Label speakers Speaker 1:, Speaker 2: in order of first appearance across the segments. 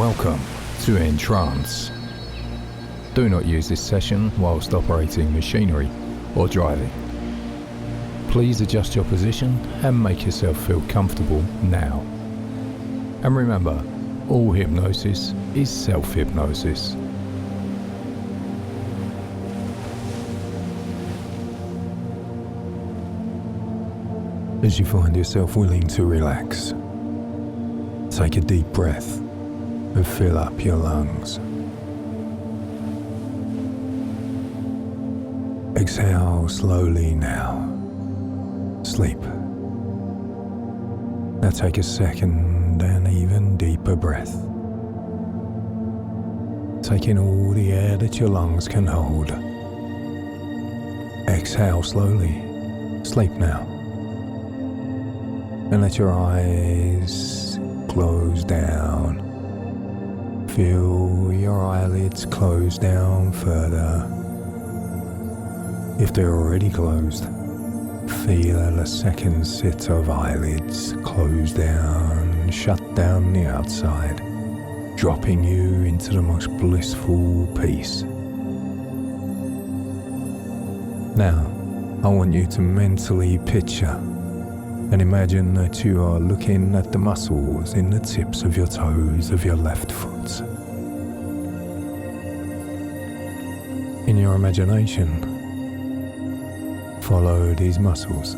Speaker 1: Welcome to EnTrance. Do not use this session whilst operating machinery or driving. Please adjust your position and make yourself feel comfortable now. And remember, all hypnosis is self-hypnosis. As you find yourself willing to relax, take a deep breath and fill up your lungs. Exhale slowly now. Sleep. Now take a second and even deeper breath. Take in all the air that your lungs can hold. Exhale slowly. Sleep now. And let your eyes close down. Feel your eyelids close down further. If they're already closed, feel a second set of eyelids close down, shut down the outside, dropping you into the most blissful peace. Now, I want you to mentally picture and imagine that you are looking at the muscles in the tips of your toes of your left foot. In your imagination, follow these muscles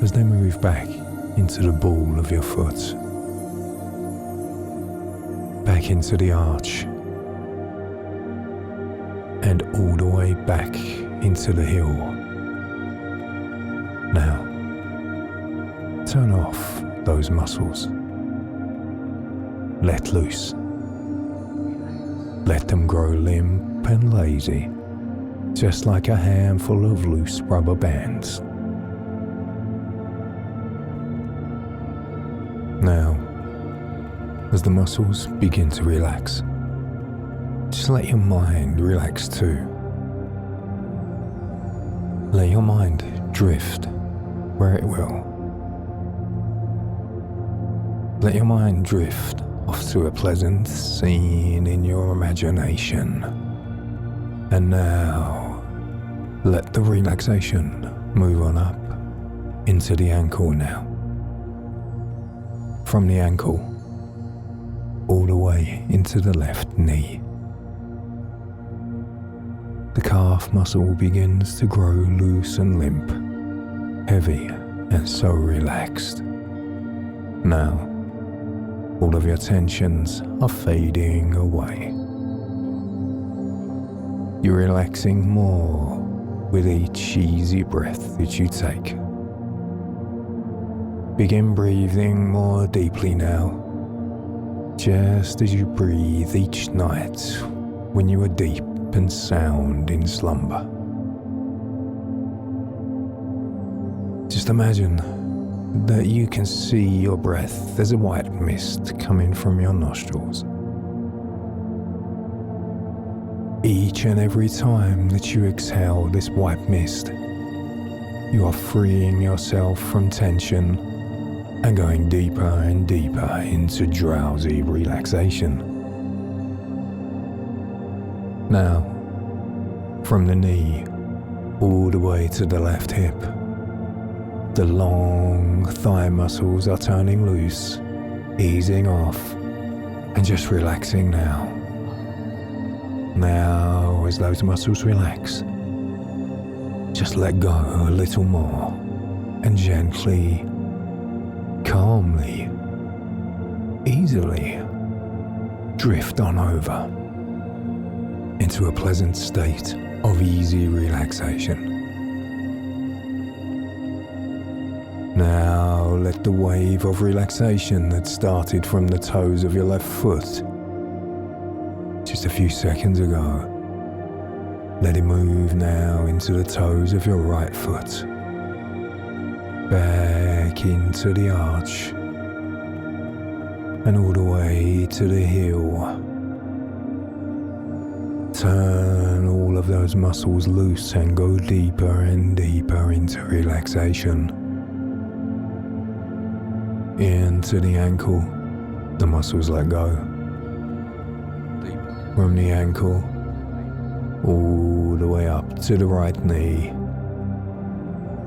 Speaker 1: as they move back into the ball of your foot, back into the arch, and all the way back into the heel. Now, turn off those muscles. Let loose. Let them grow limp and lazy, just like a handful of loose rubber bands. Now, as the muscles begin to relax, just let your mind relax too. Let your mind drift where it will. Let your mind drift off to a pleasant scene in your imagination. And now, let the relaxation move on up into the ankle now. From the ankle, all the way into the left knee. The calf muscle begins to grow loose and limp, heavy and so relaxed. Now, all of your tensions are fading away. You're relaxing more with each easy breath that you take. Begin breathing more deeply now, just as you breathe each night when you are deep and sound in slumber. Just imagine that you can see your breath as a white mist coming from your nostrils. Each and every time that you exhale this white mist, you are freeing yourself from tension and going deeper and deeper into drowsy relaxation. Now, from the knee all the way to the left hip, the long thigh muscles are turning loose, easing off, and just relaxing now. Now, as those muscles relax, just let go a little more and gently, calmly, easily drift on over into a pleasant state of easy relaxation. Now let the wave of relaxation that started from the toes of your left foot just a few seconds ago, let it move now into the toes of your right foot, back into the arch, and all the way to the heel. Turn all of those muscles loose and go deeper and deeper into relaxation. Into the ankle, the muscles let go. From the ankle all the way up to the right knee,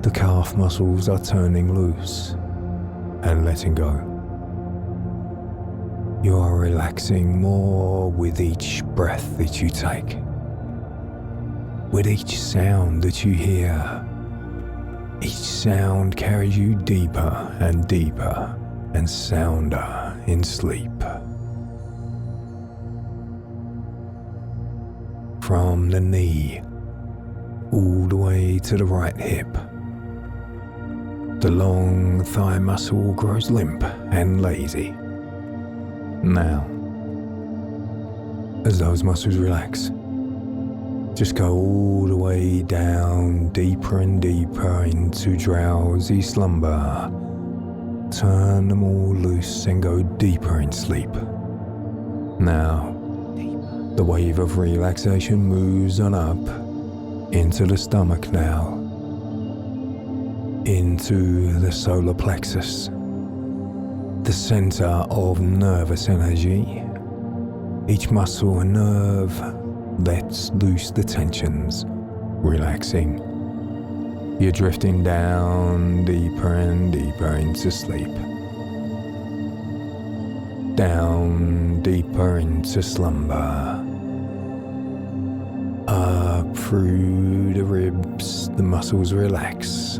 Speaker 1: the calf muscles are turning loose and letting go. You are relaxing more with each breath that you take, with each sound that you hear. Each sound carries you deeper and deeper and sounder in sleep. From the knee all the way to the right hip, the long thigh muscle grows limp and lazy. Now, as those muscles relax, just go all the way down, deeper and deeper into drowsy slumber. Turn them all loose and go deeper in sleep. Now, the wave of relaxation moves on up into the stomach now, into the solar plexus, the center of nervous energy. Each muscle and nerve lets loose the tensions, relaxing. You're drifting down deeper and deeper into sleep. Down deeper into slumber. Up through the ribs, the muscles relax.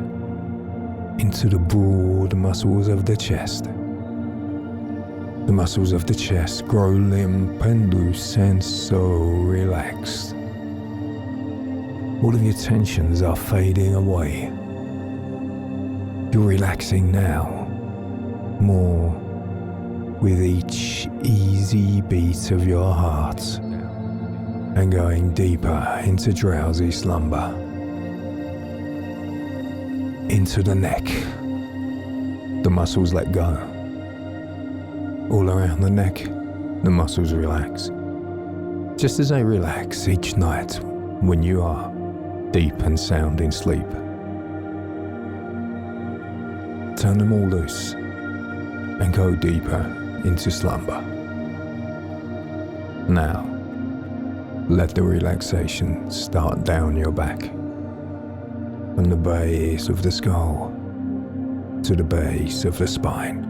Speaker 1: Into the broad muscles of the chest. The muscles of the chest grow limp and loose and so relaxed. All of your tensions are fading away. You're relaxing now, more with each easy beat of your heart, and going deeper into drowsy slumber. Into the neck, the muscles let go. All around the neck, the muscles relax. Just as they relax each night when you are deep and sound in sleep. Turn them all loose and go deeper into slumber. Now, let the relaxation start down your back, from the base of the skull to the base of the spine.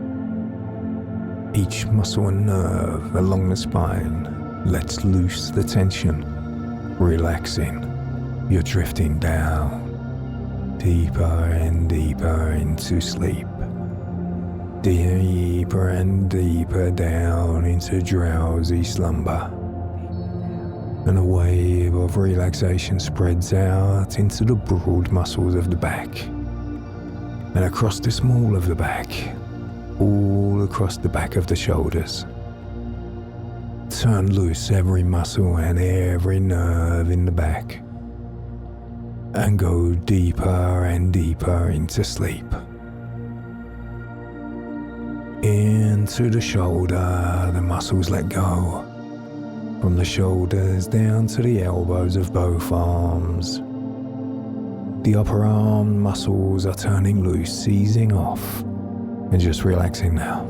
Speaker 1: Each muscle and nerve along the spine lets loose the tension, relaxing. You're drifting down, deeper and deeper into sleep. Deeper and deeper down into drowsy slumber. And a wave of relaxation spreads out into the broad muscles of the back, and across the small of the back, all across the back of the shoulders. Turn loose every muscle and every nerve in the back, and go deeper and deeper into sleep. Into the shoulder, the muscles let go. From the shoulders down to the elbows of both arms. The upper arm muscles are turning loose, easing off, and just relaxing now.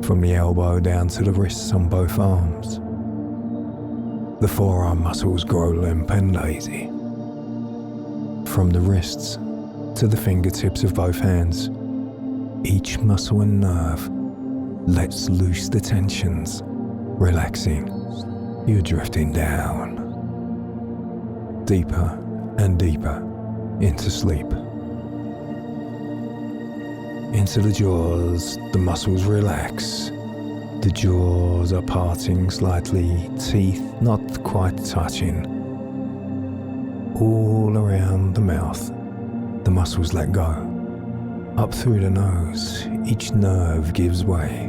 Speaker 1: From the elbow down to the wrists on both arms. The forearm muscles grow limp and lazy. From the wrists to the fingertips of both hands, each muscle and nerve lets loose the tensions, relaxing. You're drifting down, deeper and deeper into sleep. Into the jaws, the muscles relax. The jaws are parting slightly, teeth not quite touching. All around the mouth, the muscles let go. Up through the nose, each nerve gives way.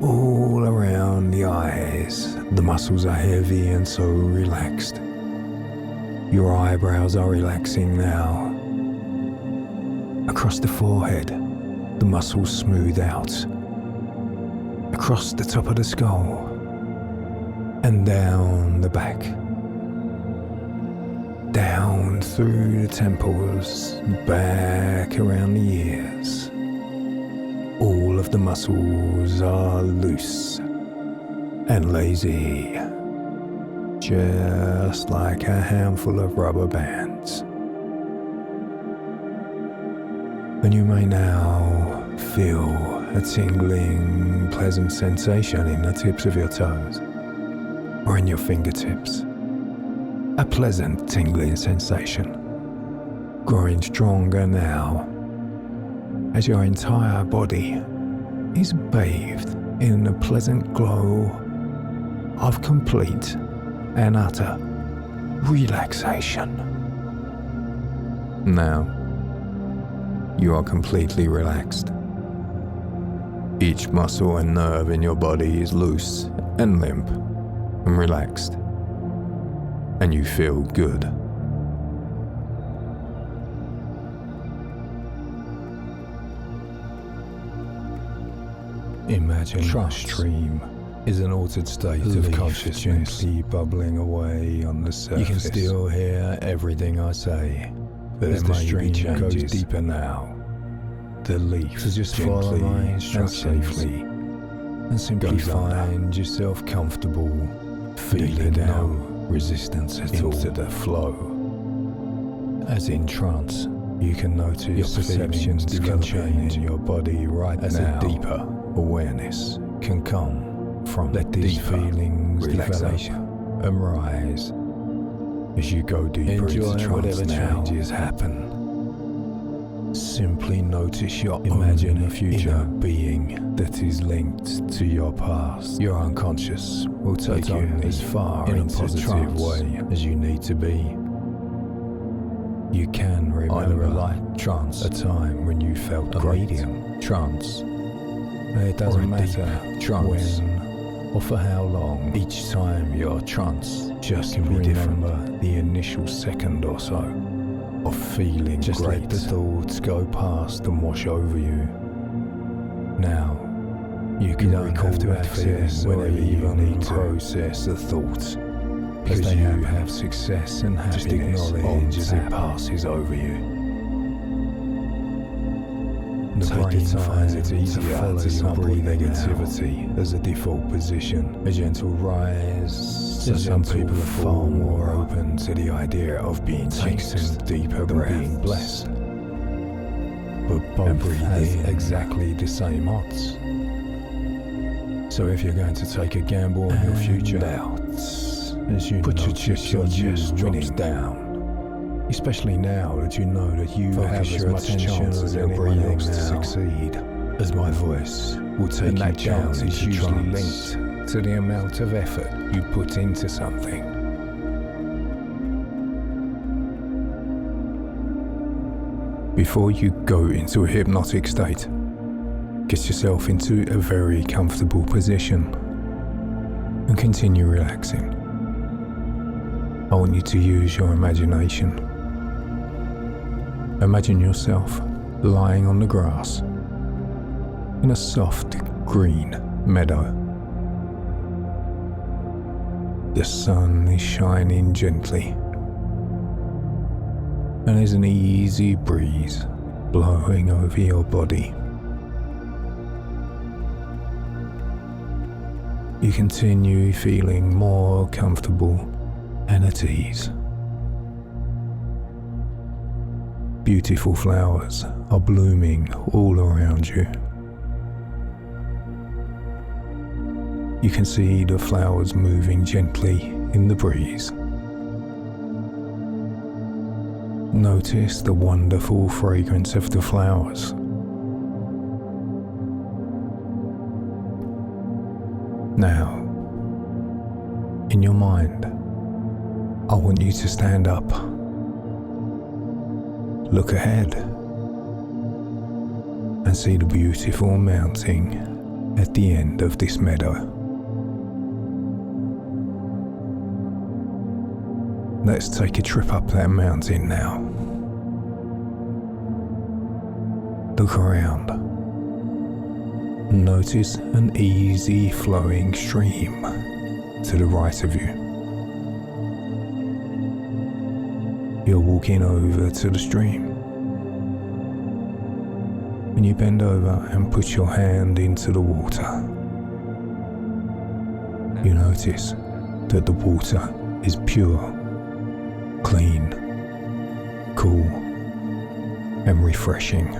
Speaker 1: All around the eyes, the muscles are heavy and so relaxed. Your eyebrows are relaxing now. Across the forehead, the muscles smooth out. Across the top of the skull, and down the back. Down through the temples, back around the ears. All of the muscles are loose, and lazy, just like a handful of rubber bands. And you may now feel a tingling, pleasant sensation in the tips of your toes or in your fingertips. A pleasant tingling sensation, growing stronger now as your entire body is bathed in a pleasant glow of complete and utter relaxation. Now, you are completely relaxed. Each muscle and nerve in your body is loose and limp and relaxed, and you feel good. Imagine trance stream is an altered state of consciousness gently bubbling away on the surface. You can still hear everything I say, but as the stream goes deeper now, the leaf so just follow my instructions safely and simply find yourself comfortable, feeling no resistance at all to the flow. As in trance, you can notice your perceptions developing in your body right now. As a deeper awareness can come from let these feelings relaxation and rise as you go deeper into trance. Whatever changes happen. Simply notice your imagine a future being that is linked to your past. Your unconscious will take you as far in a positive way as you need to be. You can remember either a light trance, a time when you felt great, medium trance. It doesn't matter trance when or for how long. Each time you're trance, just remember the initial second or so of feeling just great. Let the thoughts go past and wash over you. Now, you don't have to access whenever you need to process the thoughts, because they have success and happiness. Just acknowledge as it passes over you. The brain finds it easier to follow negativity as a default position. A gentle rise, so some people are far more open to the idea of being taken deeper than being blessed. But both has exactly the same odds. So if you're going to take a gamble on your future, as you put your chest drops down. Especially now that you know that you have as much chance as anyone else to succeed, as my voice will take you that chance is usually linked to the amount of effort you put into something. Before you go into a hypnotic state, get yourself into a very comfortable position and continue relaxing. I want you to use your imagination. Imagine yourself lying on the grass in a soft green meadow. The sun is shining gently, and there's an easy breeze blowing over your body. You continue feeling more comfortable and at ease. Beautiful flowers are blooming all around you. You can see the flowers moving gently in the breeze. Notice the wonderful fragrance of the flowers. Now, in your mind, I want you to stand up. Look ahead and see the beautiful mountain at the end of this meadow. Let's take a trip up that mountain now. Look around. Notice an easy flowing stream to the right of you. You're walking over to the stream. And you bend over and put your hand into the water. You notice that the water is pure, clean, cool, and refreshing.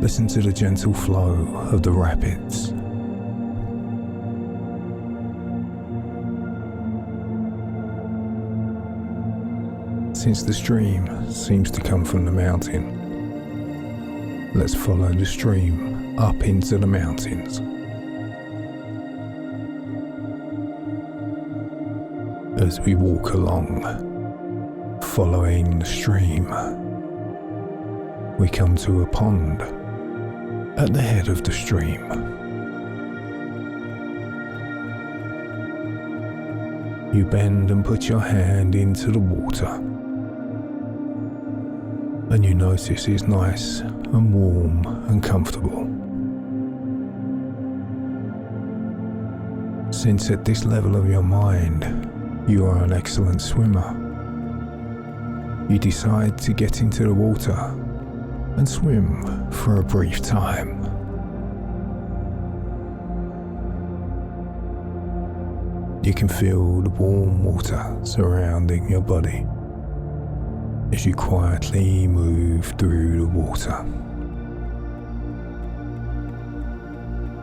Speaker 1: Listen to the gentle flow of the rapids. Since the stream seems to come from the mountain, let's follow the stream up into the mountains. As we walk along, following the stream, we come to a pond at the head of the stream. You bend and put your hand into the water, and you notice it's nice and warm and comfortable. Since at this level of your mind, you are an excellent swimmer, you decide to get into the water and swim for a brief time. You can feel the warm water surrounding your body as you quietly move through the water.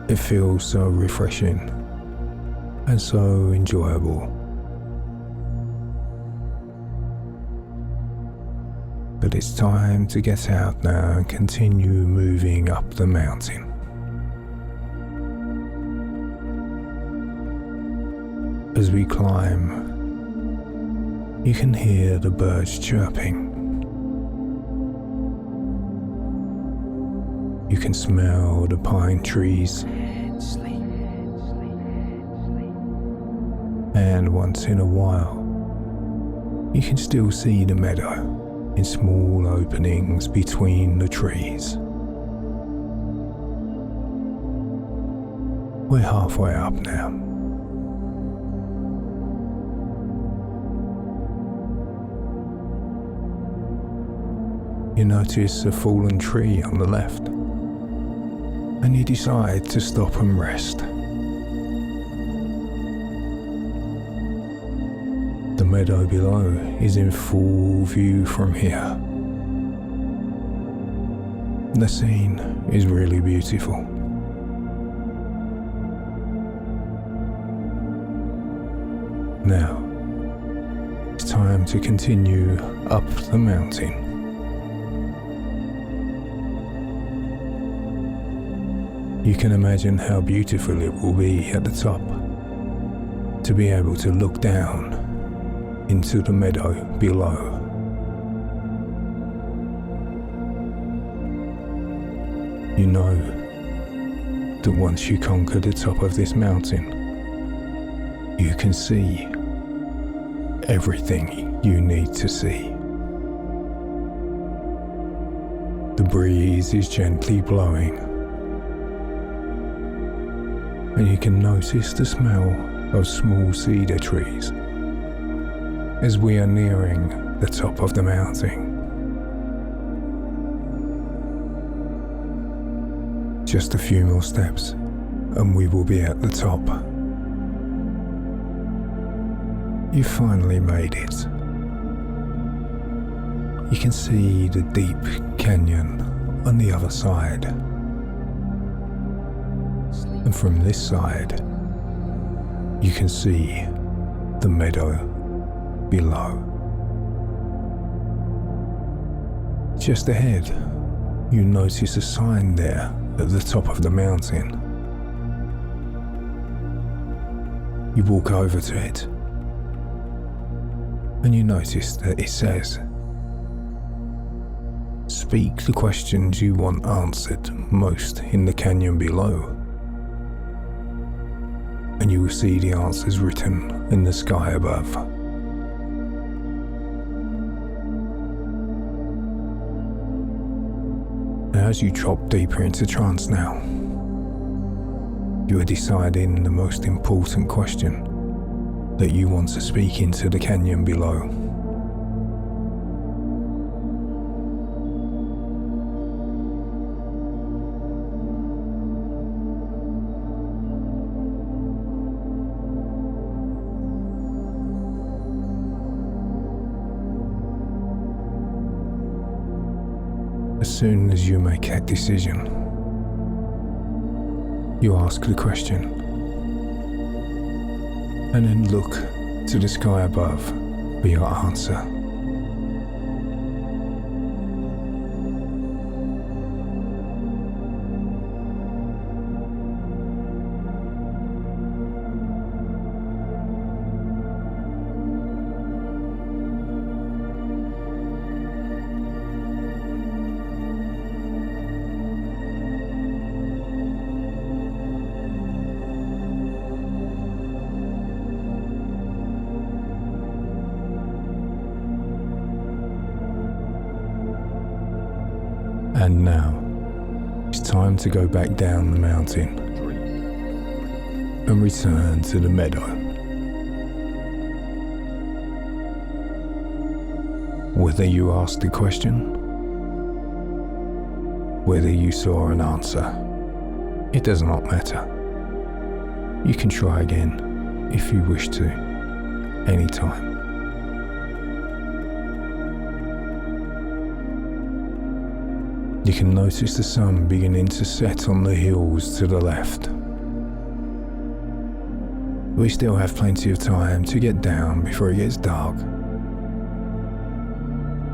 Speaker 1: It feels so refreshing and so enjoyable. But it's time to get out now and continue moving up the mountain. As we climb, you can hear the birds chirping. You can smell the pine trees. And once in a while, you can still see the meadow in small openings between the trees. We're halfway up now. You notice a fallen tree on the left, and you decide to stop and rest. The meadow below is in full view from here. The scene is really beautiful. Now, it's time to continue up the mountain. You can imagine how beautiful it will be at the top to be able to look down into the meadow below. You know that once you conquer the top of this mountain, you can see everything you need to see. The breeze is gently blowing, and you can notice the smell of small cedar trees as we are nearing the top of the mountain. Just a few more steps and we will be at the top. You finally made it. You can see the deep canyon on the other side. And from this side, you can see the meadow below. Just ahead, you notice a sign there at the top of the mountain. You walk over to it, and you notice that it says, "Speak the questions you want answered most in the canyon below." And you will see the answers written in the sky above. As you drop deeper into trance now, you are deciding the most important question that you want to speak into the canyon below. As soon as you make that decision, you ask the question and then look to the sky above for your answer. And now, it's time to go back down the mountain and return to the meadow. Whether you asked the question, whether you saw an answer, it does not matter. You can try again if you wish to, anytime. You can notice the sun beginning to set on the hills to the left. We still have plenty of time to get down before it gets dark.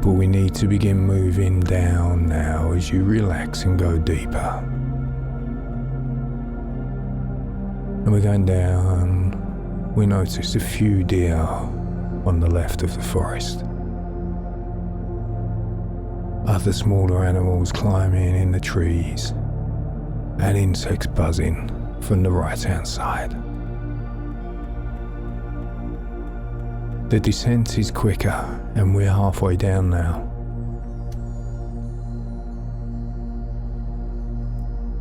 Speaker 1: But we need to begin moving down now as you relax and go deeper. And we're going down, we notice a few deer on the left of the forest. Other smaller animals climbing in the trees, and insects buzzing from the right-hand side. The descent is quicker, and we're halfway down now.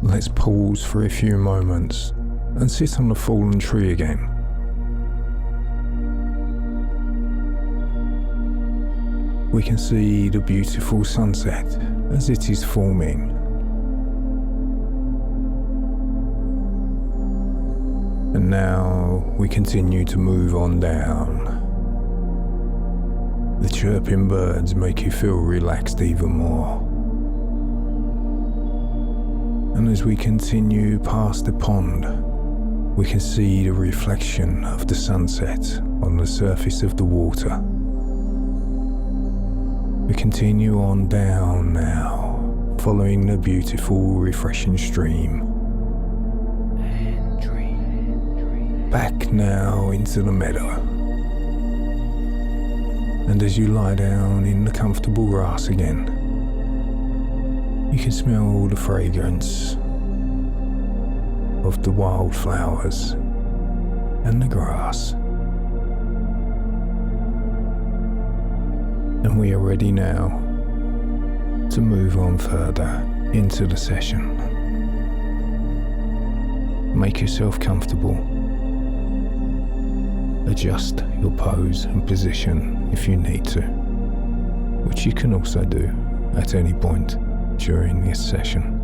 Speaker 1: Let's pause for a few moments and sit on the fallen tree again. We can see the beautiful sunset as it is forming. And now we continue to move on down. The chirping birds make you feel relaxed even more. And as we continue past the pond, we can see the reflection of the sunset on the surface of the water. We continue on down now, following the beautiful, refreshing stream. Back now into the meadow. And as you lie down in the comfortable grass again, you can smell the fragrance of the wildflowers and the grass. And we are ready now to move on further into the session. Make yourself comfortable. Adjust your pose and position if you need to, which you can also do at any point during this session.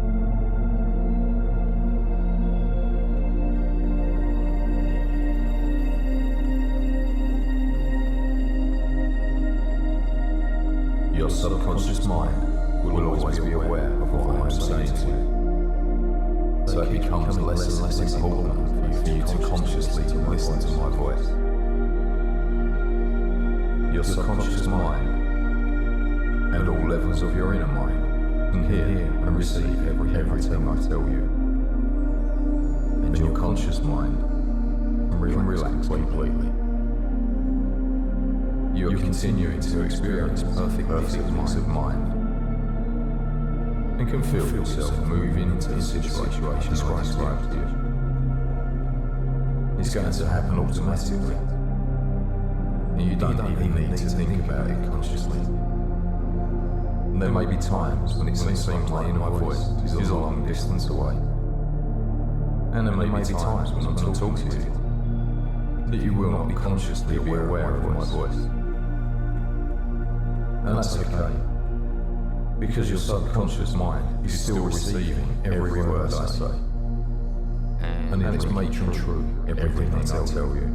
Speaker 2: Your subconscious mind will always be aware of what I am saying to you. So it becomes less and less important for you to consciously listen to my voice. Your subconscious mind and all levels of your inner mind can hear and receive everything I tell you. And your conscious mind can relax completely. You are continuing to experience perfect peace of mind and can feel yourself moving into the situation I described to you. It's going to happen automatically, and you don't even need to think about it consciously. And there may be times when it seems like my inner voice is a long distance away, and there may be times when I'm talking to you that you will not be consciously aware of my voice. And that's okay, because your subconscious mind is still receiving every word I say, and it is making true everything I tell you.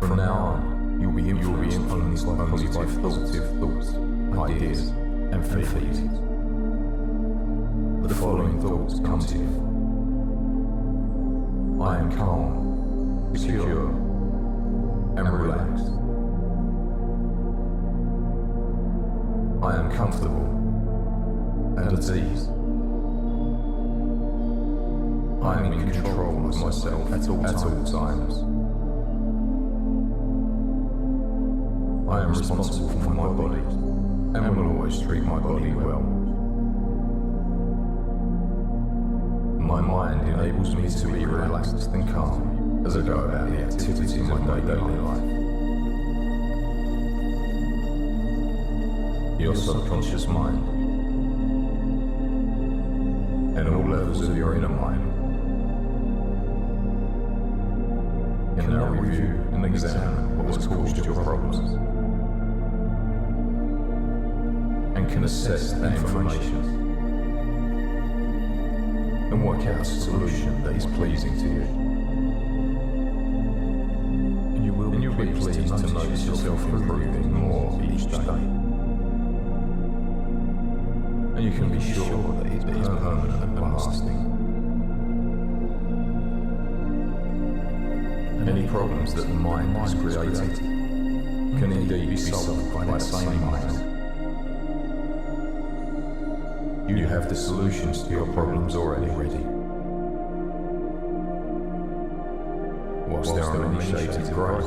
Speaker 2: From now on, you'll be influenced by positive thoughts, ideas, and feelings. The following thoughts come to you. I am calm, secure, and relaxed. I am comfortable and at ease. I am in control of myself at all times. I am responsible for my body and will always treat my body well. My mind enables me to be relaxed and calm as I go about the activities of my daily life. Your subconscious mind and all levels of your inner mind can now review and examine what has caused your problems and can assess the information and work out a solution that is pleasing to you. And you'll be pleased to notice yourself improving more each day. And you can be sure that it is permanent and lasting. Any problems that the mind has created can indeed be solved by that same mind. You have the solutions to your problems already ready. Whilst there are many shades of grey,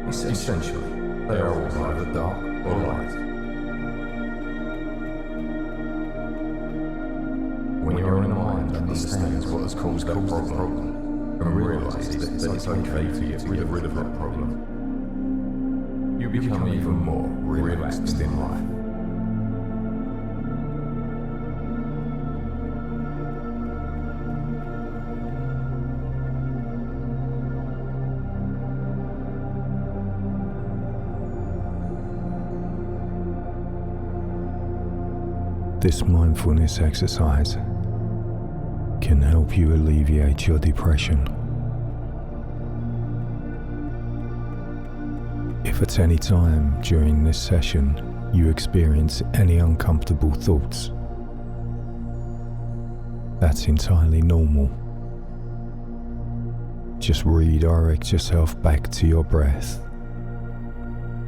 Speaker 2: essentially they are all either dark or light. When your inner mind understands what has caused that problem and realizes that it's okay to get rid of that problem, you become even more relaxed in life.
Speaker 1: This mindfulness exercise can help you alleviate your depression. If at any time during this session you experience any uncomfortable thoughts, that's entirely normal. Just redirect yourself back to your breath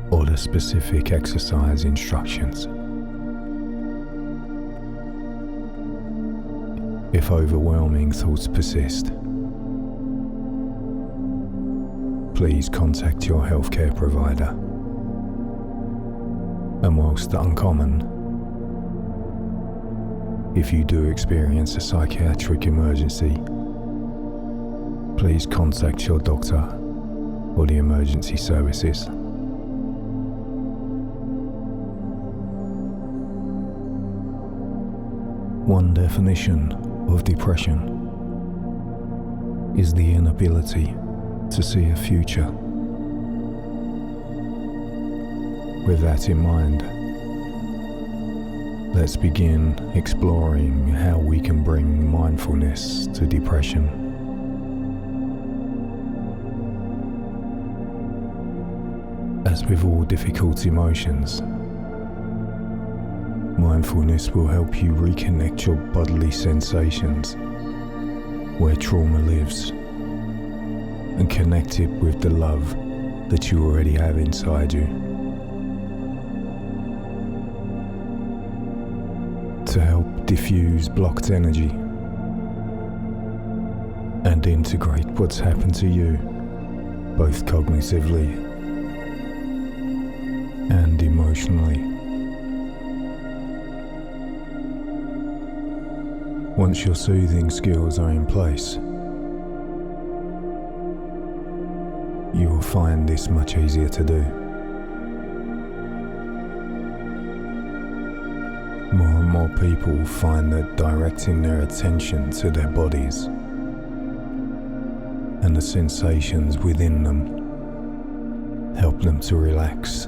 Speaker 1: or the specific exercise instructions. If overwhelming thoughts persist, please contact your healthcare provider. And whilst uncommon, if you do experience a psychiatric emergency, please contact your doctor or the emergency services. One definition of depression is the inability to see a future. With that in mind, let's begin exploring how we can bring mindfulness to depression. As with all difficult emotions, mindfulness will help you reconnect your bodily sensations where trauma lives and connect it with the love that you already have inside you. To help diffuse blocked energy and integrate what's happened to you, both cognitively and emotionally. Once your soothing skills are in place, you will find this much easier to do. More and more people find that directing their attention to their bodies and the sensations within them help them to relax,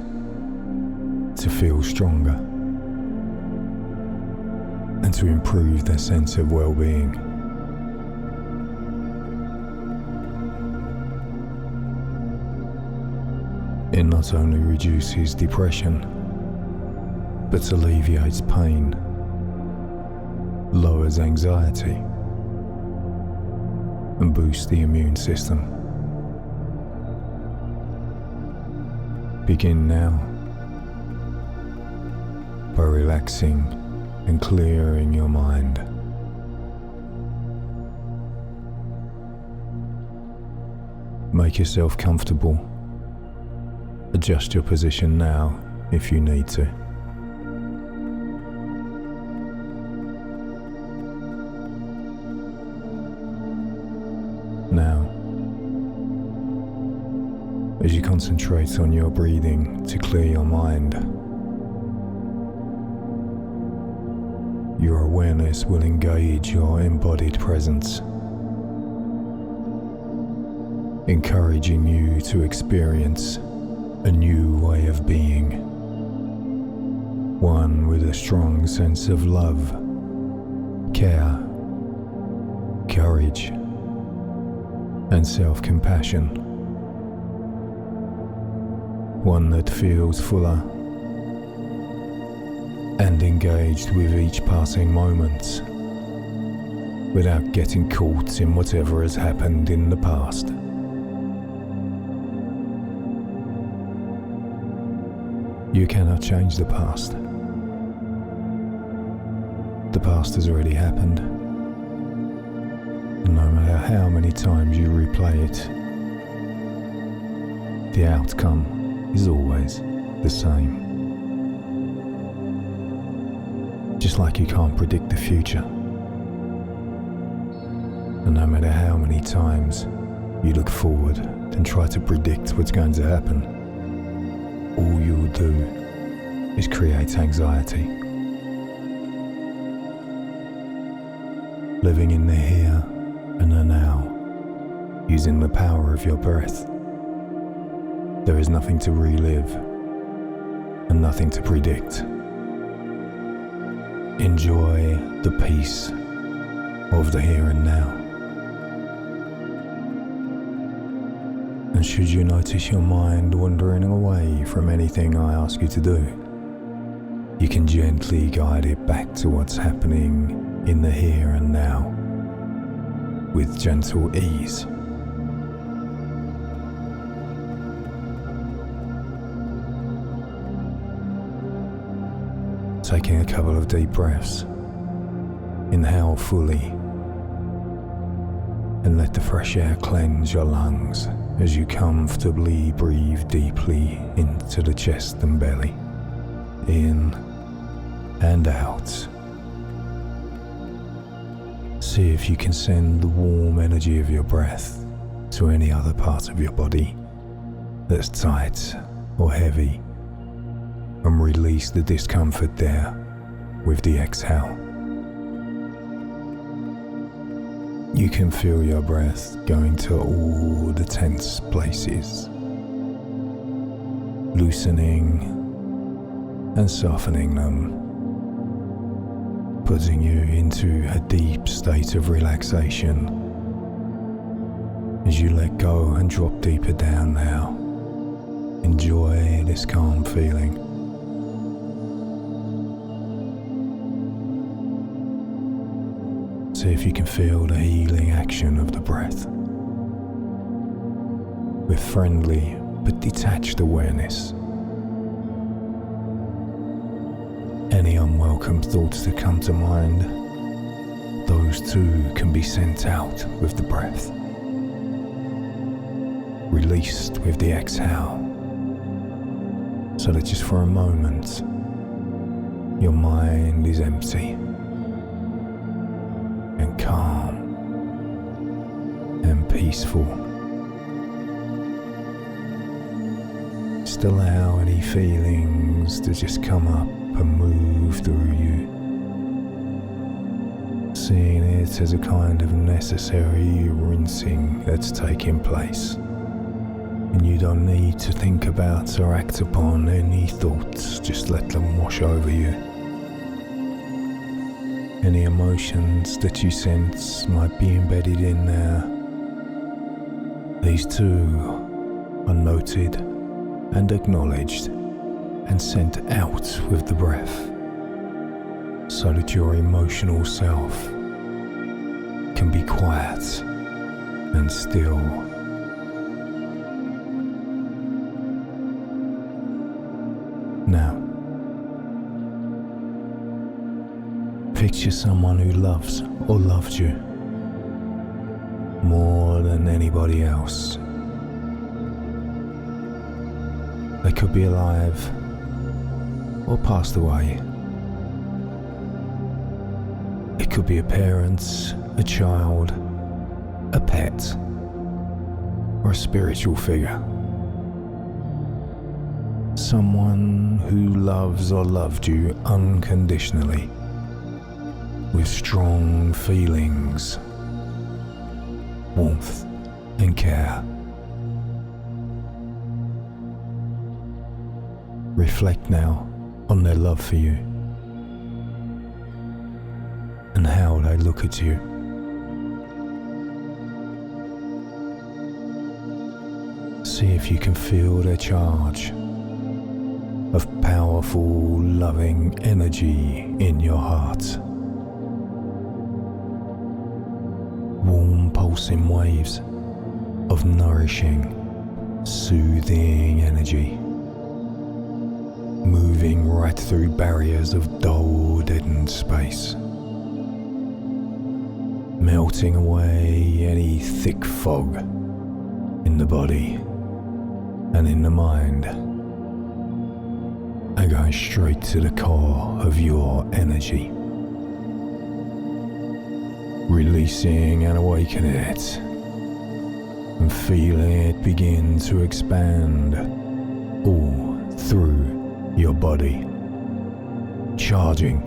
Speaker 1: to feel stronger, and to improve their sense of well-being. It not only reduces depression, but alleviates pain, lowers anxiety, and boosts the immune system. Begin now by relaxing and clearing your mind. Make yourself comfortable. Adjust your position now if you need to. Now, as you concentrate on your breathing to clear your mind, your awareness will engage your embodied presence, encouraging you to experience a new way of being, one with a strong sense of love, care, courage, and self-compassion, one that feels fuller and engaged with each passing moment without getting caught in whatever has happened in the past. You cannot change the past. The past has already happened. And no matter how many times you replay it, the outcome is always the same. Just like you can't predict the future. And no matter how many times you look forward and try to predict what's going to happen, all you will do is create anxiety. Living in the here and the now, using the power of your breath. There is nothing to relive and nothing to predict. Enjoy the peace of the here and now. And should you notice your mind wandering away from anything I ask you to do, you can gently guide it back to what's happening in the here and now with gentle ease. Taking a couple of deep breaths, inhale fully and let the fresh air cleanse your lungs as you comfortably breathe deeply into the chest and belly, in and out. See if you can send the warm energy of your breath to any other part of your body that's tight or heavy, and release the discomfort there with the exhale. You can feel your breath going to all the tense places, loosening and softening them, putting you into a deep state of relaxation as you let go and drop deeper down now. Enjoy this calm feeling. See if you can feel the healing action of the breath with friendly but detached awareness. Any unwelcome thoughts that come to mind, those too can be sent out with the breath, released with the exhale, so that just for a moment your mind is empty and calm and peaceful. Just allow any feelings to just come up and move through you, seeing it as a kind of necessary rinsing that's taking place. And you don't need to think about or act upon any thoughts, just let them wash over you. Any emotions that you sense might be embedded in there, these too are noted and acknowledged and sent out with the breath, so that your emotional self can be quiet and still. Now, picture someone who loves or loved you more than anybody else. They could be alive or passed away. It could be a parent, a child, a pet, or a spiritual figure. Someone who loves or loved you unconditionally, with strong feelings, warmth, and care. Reflect now on their love for you and how they look at you. See if you can feel their charge of powerful, loving energy in your heart. Warm pulsing waves of nourishing, soothing energy, moving right through barriers of dull, deadened space, melting away any thick fog in the body and in the mind, and going straight to the core of your energy, releasing and awakening it, and feeling it begin to expand all through your body, charging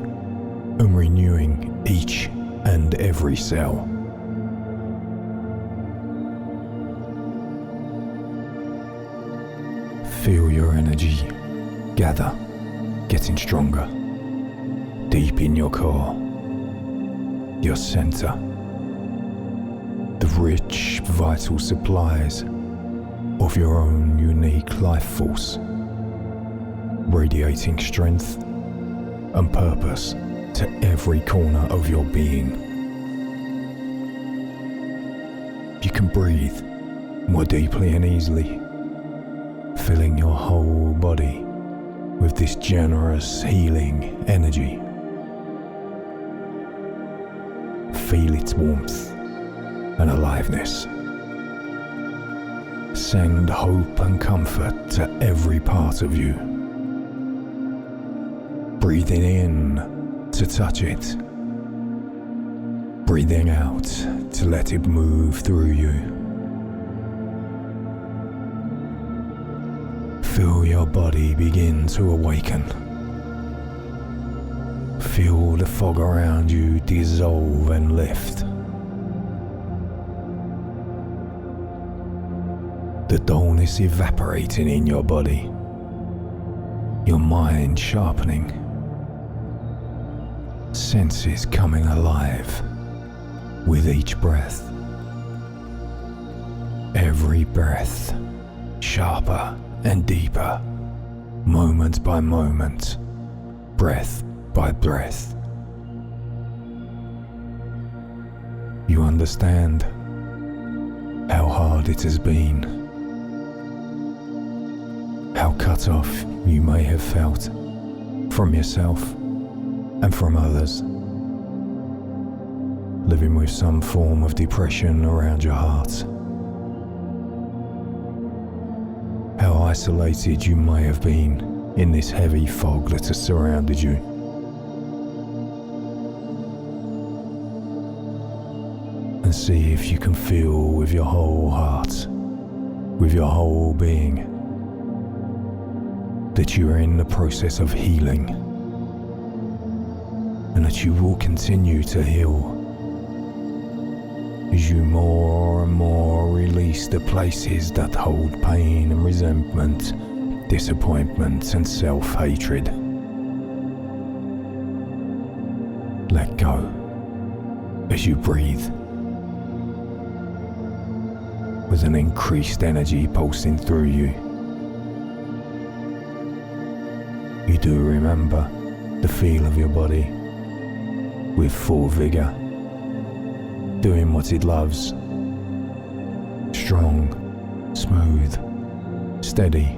Speaker 1: and renewing each and every cell. Feel your energy gather, getting stronger, deep in your core, your center. The rich, vital supplies of your own unique life force, radiating strength and purpose to every corner of your being. You can breathe more deeply and easily, filling your whole body with this generous, healing energy. Feel its warmth and aliveness. Send hope and comfort to every part of you. Breathing in to touch it. Breathing out to let it move through you. Feel your body begin to awaken. Feel the fog around you dissolve and lift. The dullness evaporating in your body. Your mind sharpening. Senses coming alive with each breath. Every breath sharper and deeper, moment by moment, breath by breath. You understand how hard it has been, how cut off you may have felt from yourself and from others, living with some form of depression around your heart. How isolated you may have been in this heavy fog that has surrounded you. And see if you can feel with your whole heart, with your whole being, that you are in the process of healing, and that you will continue to heal as you more and more release the places that hold pain and resentment, disappointment and self-hatred. Let go as you breathe, with an increased energy pulsing through you. You do remember the feel of your body with full vigor, doing what it loves. Strong, smooth, steady,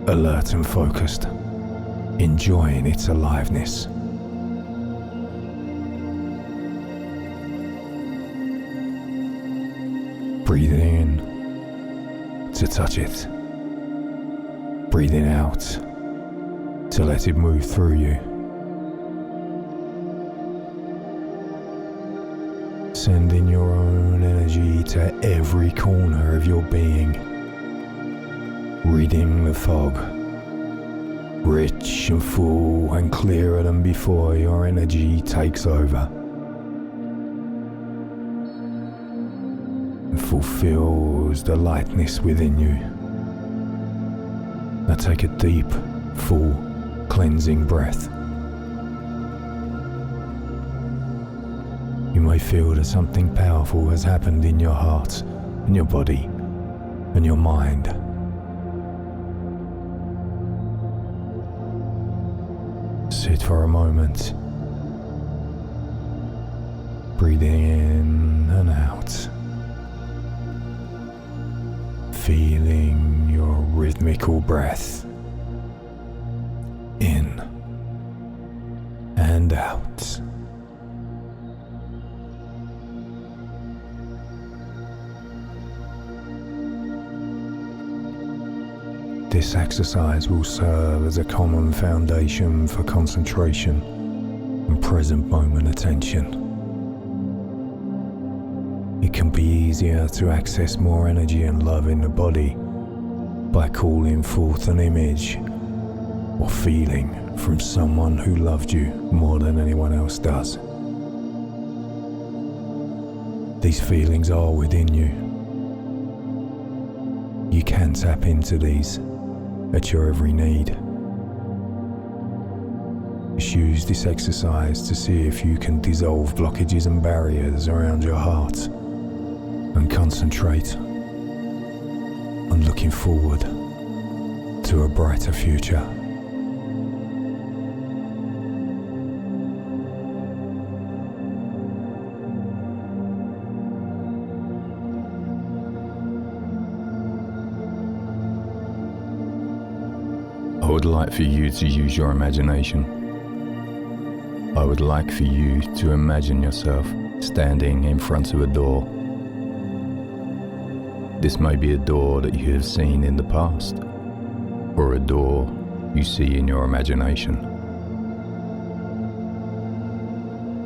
Speaker 1: alert and focused, enjoying its aliveness. Breathing in to touch it, breathing out to let it move through you. Sending your own energy to every corner of your being, reading the fog, rich and full and clearer than before your energy takes over and fulfills the lightness within you. Now take a deep, full, cleansing breath. You may feel that something powerful has happened in your heart and your body and your mind. Sit for a moment, breathing in and out, feeling your rhythmical breath in and out. This exercise will serve as a common foundation for concentration and present moment attention. It can be easier to access more energy and love in the body by calling forth an image or feeling from someone who loved you more than anyone else does. These feelings are within you. You can tap into these at your every need. Just use this exercise to see if you can dissolve blockages and barriers around your heart and concentrate on looking forward to a brighter future.
Speaker 2: I would like for you to use your imagination. I would like for you to imagine yourself standing in front of a door. This may be a door that you have seen in the past, or a door you see in your imagination.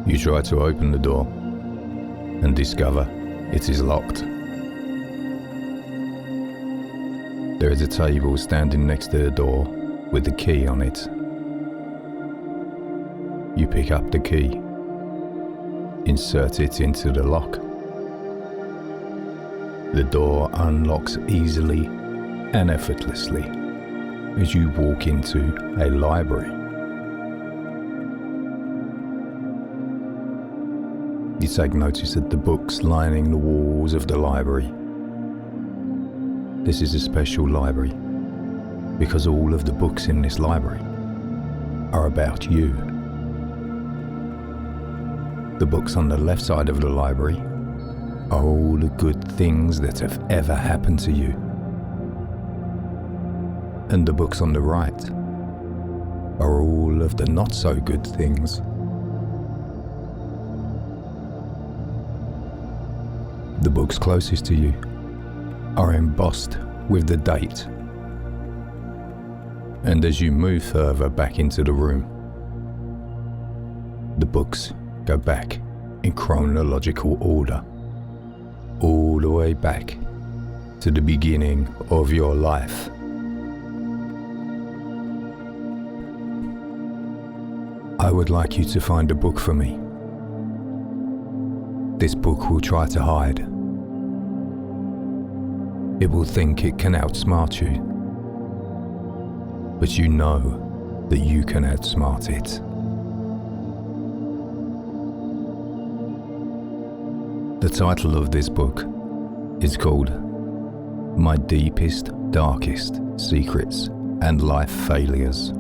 Speaker 2: You try to open the door and discover it is locked. There is a table standing next to the door with the key on it. You pick up the key, insert it into the lock. The door unlocks easily and effortlessly as you walk into a library. You take notice of the books lining the walls of the library. This is a special library because all of the books in this library are about you. The books on the left side of the library are all the good things that have ever happened to you. And the books on the right are all of the not so good things. The books closest to you are embossed with the date. And as you move further back into the room, the books go back in chronological order, all the way back to the beginning of your life. I would like you to find a book for me. This book will try to hide. It will think it can outsmart you. But you know that you can outsmart it. The title of this book is called My Deepest, Darkest Secrets and Life Failures.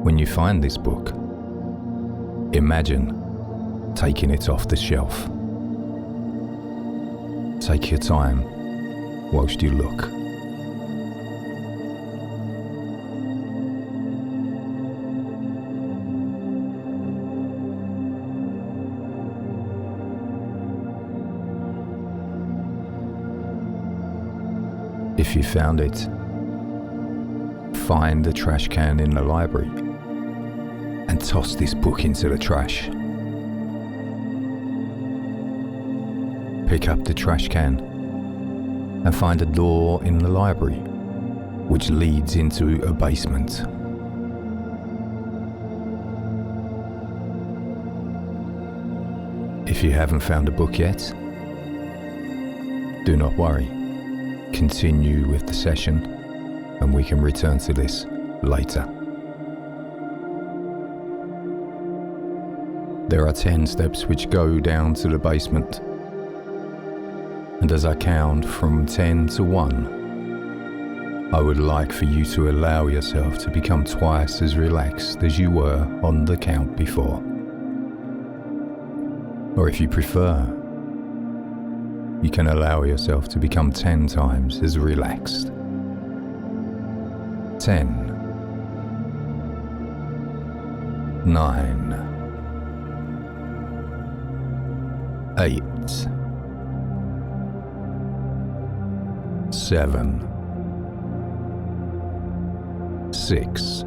Speaker 1: When you find this book, imagine taking it off the shelf. Take your time whilst you look. If you found it, find the trash can in the library and toss this book into the trash. Pick up the trash can and find a door in the library which leads into a basement. If you haven't found a book yet, do not worry. Continue with the session and we can return to this later. There are 10 steps which go down to the basement. And as I count from 10 to 1, I would like for you to allow yourself to become twice as relaxed as you were on the count before. Or if you prefer, you can allow yourself to become 10 times as relaxed. 10, 9, 8, 7, 6,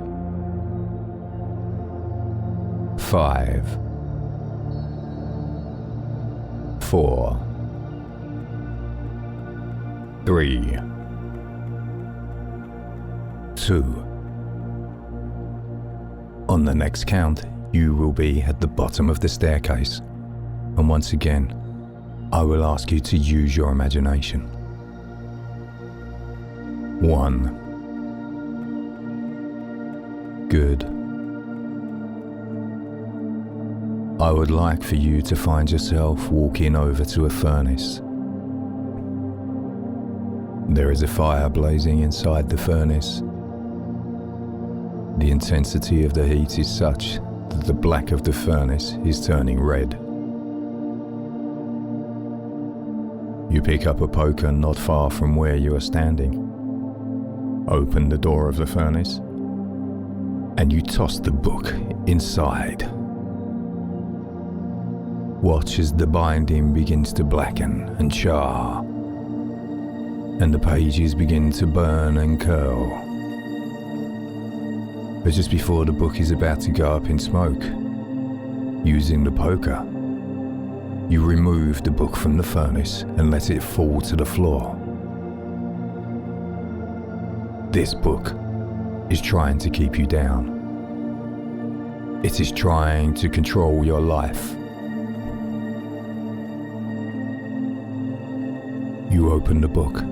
Speaker 1: 5, 4, 3, 2. On the next count, you will be at the bottom of the staircase, and once again, I will ask you to use your imagination. 1. Good. I would like for you to find yourself walking over to a furnace. There is a fire blazing inside the furnace. The intensity of the heat is such that the black of the furnace is turning red. You pick up a poker not far from where you are standing. Open the door of the furnace, and you toss the book inside. Watch as the binding begins to blacken and char, and the pages begin to burn and curl. But just before the book is about to go up in smoke, using the poker, you remove the book from the furnace and let it fall to the floor. This book is trying to keep you down. It is trying to control your life. You open the book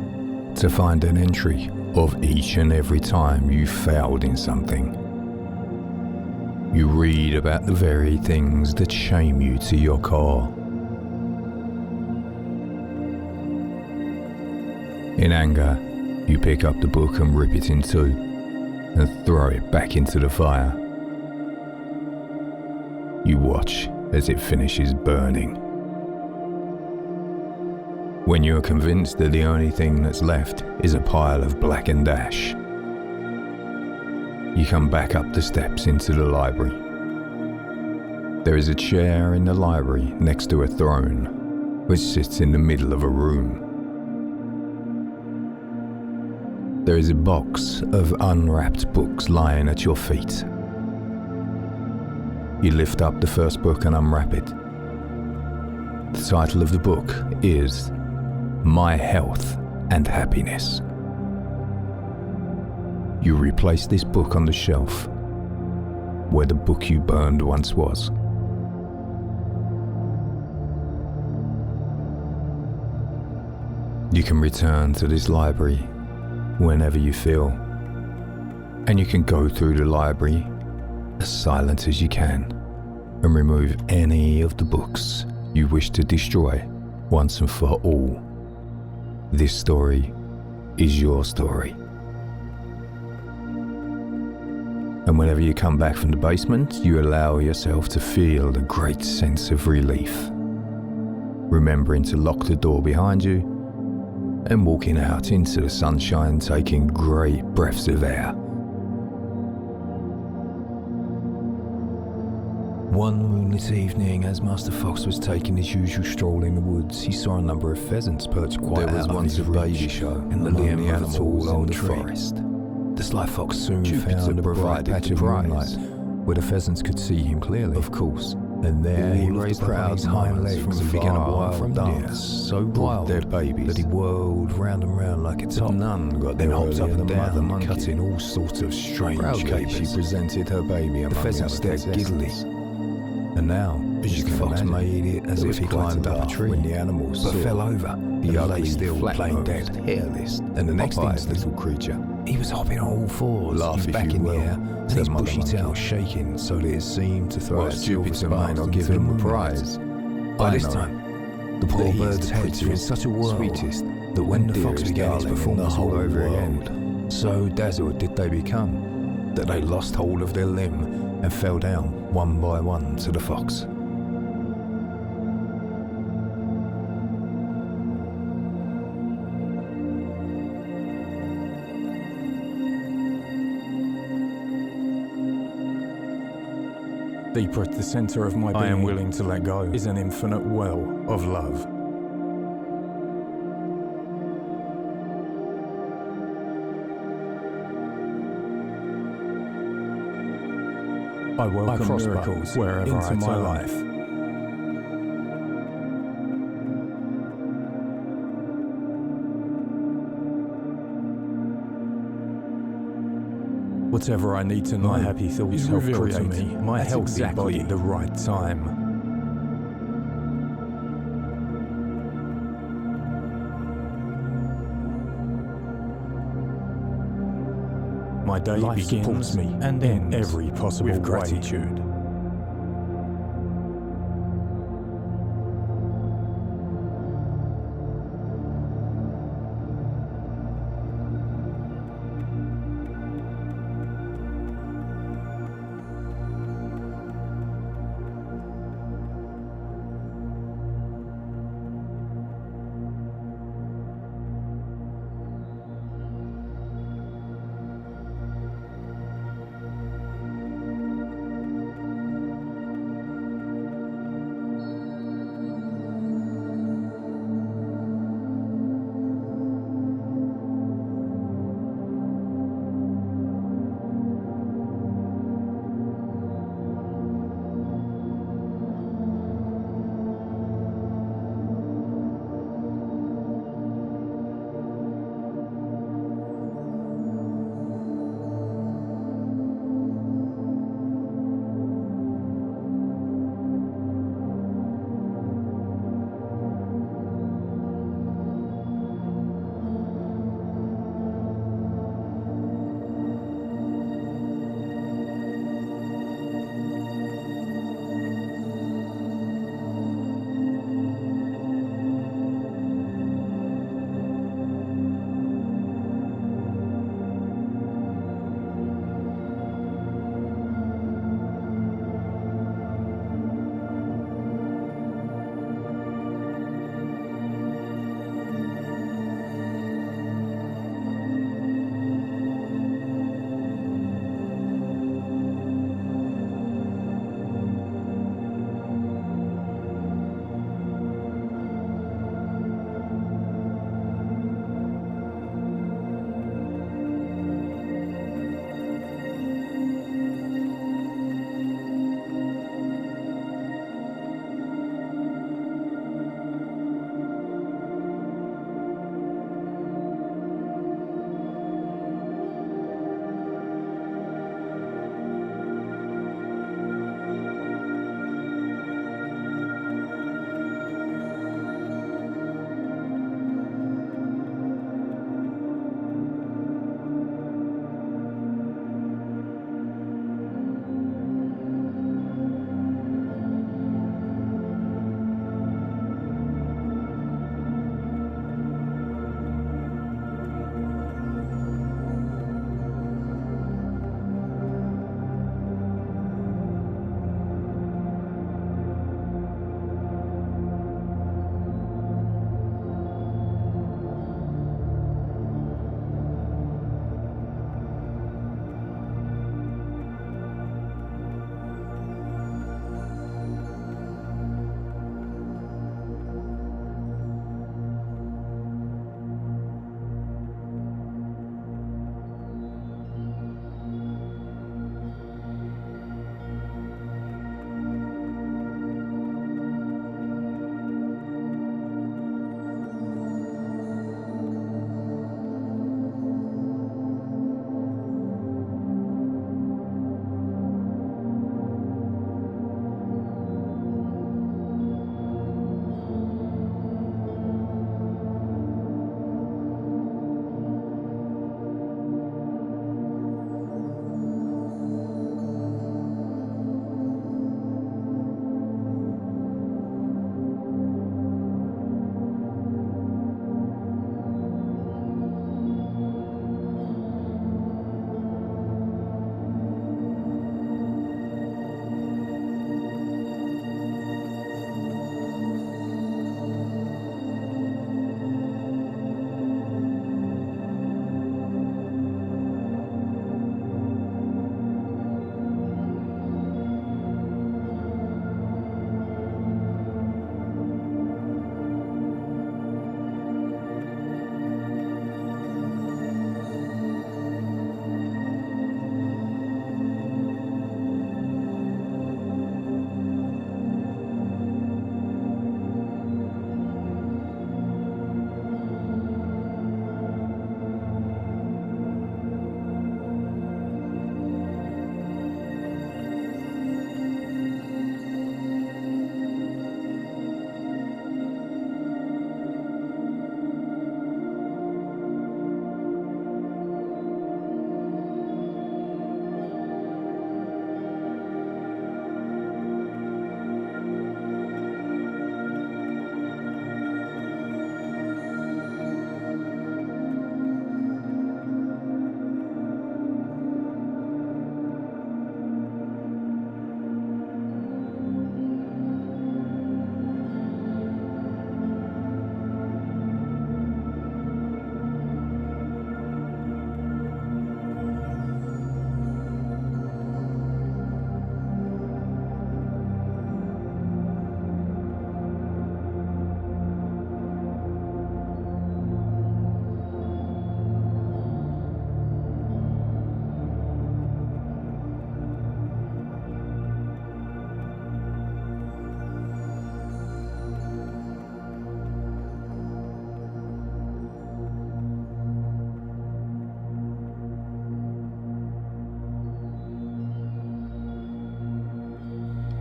Speaker 1: to find an entry of each and every time you failed in something. You read about the very things that shame you to your core. In anger, you pick up the book and rip it in two and throw it back into the fire. You watch as it finishes burning. When you are convinced that the only thing that's left is a pile of blackened ash, you come back up the steps into the library. There is a chair in the library next to a throne, which sits in the middle of a room. There is a box of unwrapped books lying at your feet. You lift up the first book and unwrap it. The title of the book is My Health and Happiness. You replace this book on the shelf where the book you burned once was. You can return to this library whenever you feel, and you can go through the library as silent as you can and remove any of the books you wish to destroy once and for all. This story is your story. And whenever you come back from the basement, you allow yourself to feel a great sense of relief, remembering to lock the door behind you and walking out into the sunshine, taking great breaths of air. One moonlit evening, as Master Fox was taking his usual stroll in the woods, he saw a number of pheasants perched quite out of his reach in the limb of a tall old forest. The sly fox soon found a bright patch of moonlight where the pheasants could see him clearly, of course, and there he raised proud hind legs and began a wild dance, so wild their babies that he whirled round and round like a top. None got there hopped up and down, cutting all sorts of strange capers. She presented her baby among the pheasants stared giddily. And now, as the fox made it as if he climbed up a tree when the animals but fell over. He lay still, plain dead, hairless, and the next little creature, he was hopping on all fours, his back in the air, and his bushy tail shaking so that it seemed to throw a stupid spine not give him a prize. By this time, the poor bird's heads were in such a whirl that when the fox began his performance all over again, so dazzled did they become that they lost hold of their limb and fell down one by one to the fox.
Speaker 3: Deeper at the center of my being, I am willing to let go, is an infinite well of love. I welcome miracles wherever into my life. Whatever I need to know, my happy thoughts help create me my healthy body at the right time. My day begins me and ends every possible with gratitude.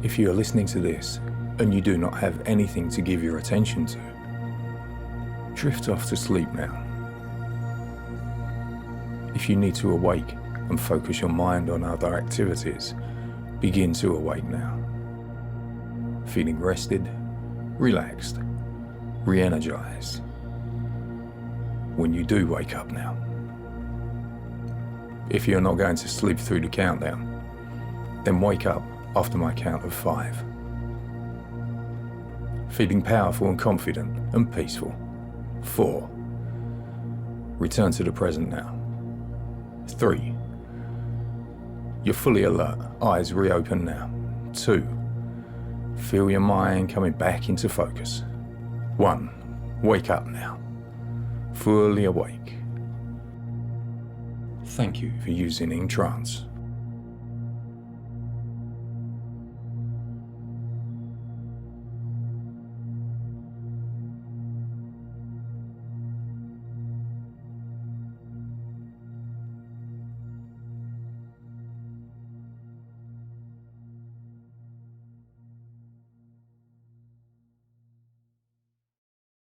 Speaker 1: If you are listening to this and you do not have anything to give your attention to, drift off to sleep now. If you need to awake and focus your mind on other activities, begin to awake now. Feeling rested, relaxed, re-energized. When you do wake up now. If you're not going to sleep through the countdown, then wake up after my count of 5. Feeling powerful and confident and peaceful. 4. Return to the present now. 3. You're fully alert, eyes reopen now. 2. Feel your mind coming back into focus. 1. Wake up now. Fully awake. Thank you for using EnTrance.